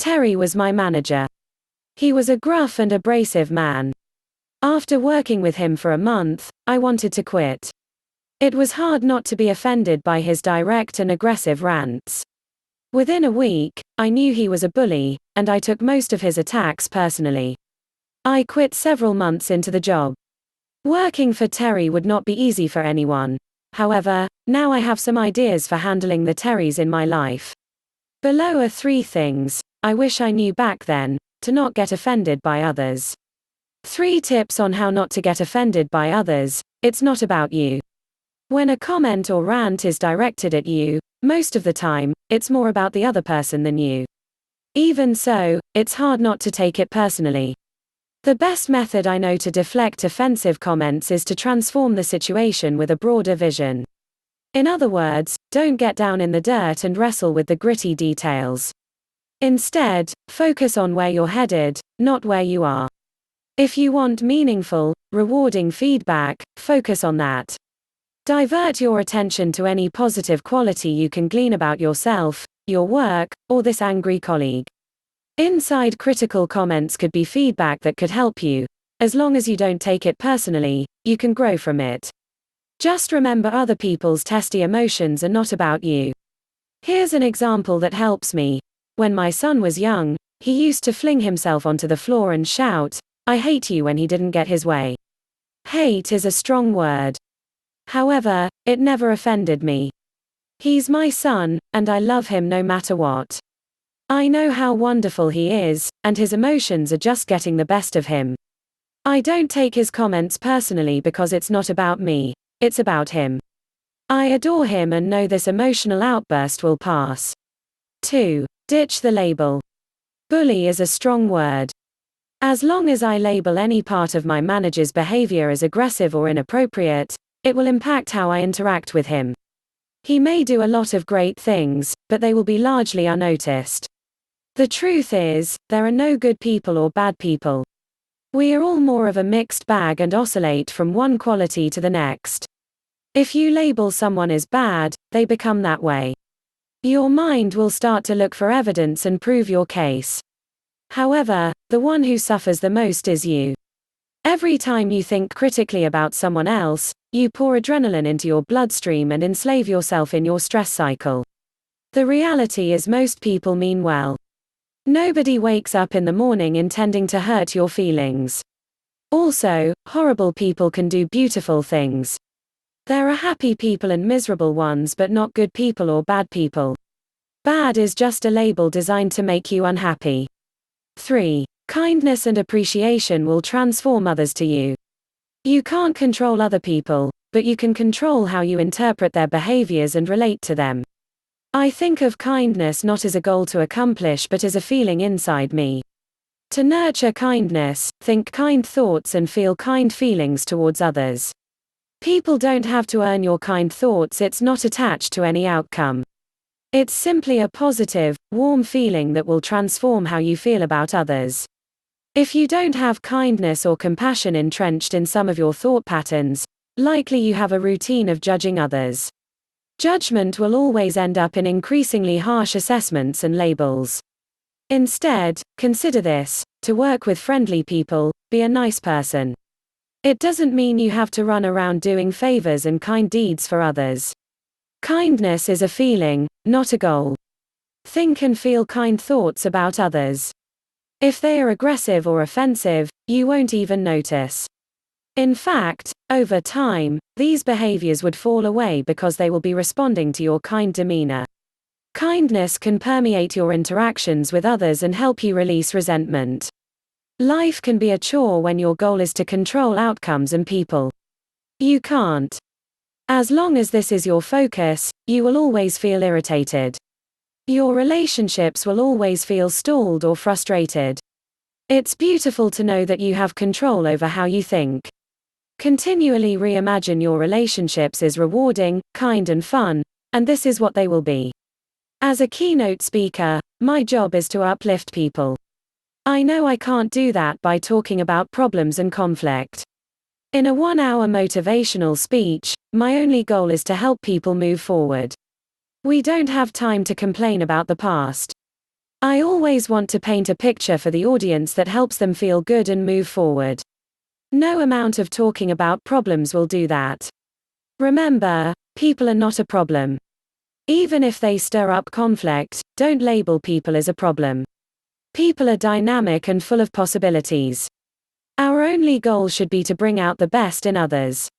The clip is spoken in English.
Terry was my manager. He was a gruff and abrasive man. After working with him for a month, I wanted to quit. It was hard not to be offended by his direct and aggressive rants. Within a week, I knew he was a bully, and I took most of his attacks personally. I quit several months into the job. Working for Terry would not be easy for anyone. However, now I have some ideas for handling the Terrys in my life. Below are 3 things I wish I knew back then, to not get offended by others. 3 tips on how not to get offended by others. It's not about you. When a comment or rant is directed at you, most of the time, it's more about the other person than you. Even so, it's hard not to take it personally. The best method I know to deflect offensive comments is to transform the situation with a broader vision. In other words, don't get down in the dirt and wrestle with the gritty details. Instead, focus on where you're headed, not where you are. If you want meaningful, rewarding feedback, focus on that. Divert your attention to any positive quality you can glean about yourself, your work, or this angry colleague. Inside critical comments could be feedback that could help you. As long as you don't take it personally, you can grow from it. Just remember, other people's testy emotions are not about you. Here's an example that helps me. When my son was young, he used to fling himself onto the floor and shout, "I hate you," when he didn't get his way. Hate is a strong word. However, it never offended me. He's my son, and I love him no matter what. I know how wonderful he is, and his emotions are just getting the best of him. I don't take his comments personally because it's not about me, it's about him. I adore him and know this emotional outburst will pass. 2. Ditch the label. Bully is a strong word. As long as I label any part of my manager's behavior as aggressive or inappropriate, it will impact how I interact with him. He may do a lot of great things, but they will be largely unnoticed. The truth is, there are no good people or bad people. We are all more of a mixed bag and oscillate from one quality to the next. If you label someone as bad, they become that way. Your mind will start to look for evidence and prove your case. However, the one who suffers the most is you. Every time you think critically about someone else, you pour adrenaline into your bloodstream and enslave yourself in your stress cycle. The reality is, most people mean well. Nobody wakes up in the morning intending to hurt your feelings. Also, horrible people can do beautiful things. There are happy people and miserable ones, but not good people or bad people. Bad is just a label designed to make you unhappy. 3. Kindness and appreciation will transform others to you. You can't control other people, but you can control how you interpret their behaviors and relate to them. I think of kindness not as a goal to accomplish but as a feeling inside me. To nurture kindness, think kind thoughts and feel kind feelings towards others. People don't have to earn your kind thoughts, it's not attached to any outcome. It's simply a positive, warm feeling that will transform how you feel about others. If you don't have kindness or compassion entrenched in some of your thought patterns, likely you have a routine of judging others. Judgment will always end up in increasingly harsh assessments and labels. Instead, consider this: to work with friendly people, be a nice person. It doesn't mean you have to run around doing favors and kind deeds for others. Kindness is a feeling, not a goal. Think and feel kind thoughts about others. If they are aggressive or offensive, you won't even notice. In fact, over time, these behaviors would fall away because they will be responding to your kind demeanor. Kindness can permeate your interactions with others and help you release resentment. Life can be a chore when your goal is to control outcomes and people. You can't. As long as this is your focus, you will always feel irritated. Your relationships will always feel stalled or frustrated. It's beautiful to know that you have control over how you think. Continually reimagine your relationships as rewarding, kind and fun, and this is what they will be. As a keynote speaker, my job is to uplift people. I know I can't do that by talking about problems and conflict. In a 1-hour motivational speech, my only goal is to help people move forward. We don't have time to complain about the past. I always want to paint a picture for the audience that helps them feel good and move forward. No amount of talking about problems will do that. Remember, people are not a problem. Even if they stir up conflict, don't label people as a problem. People are dynamic and full of possibilities. Our only goal should be to bring out the best in others.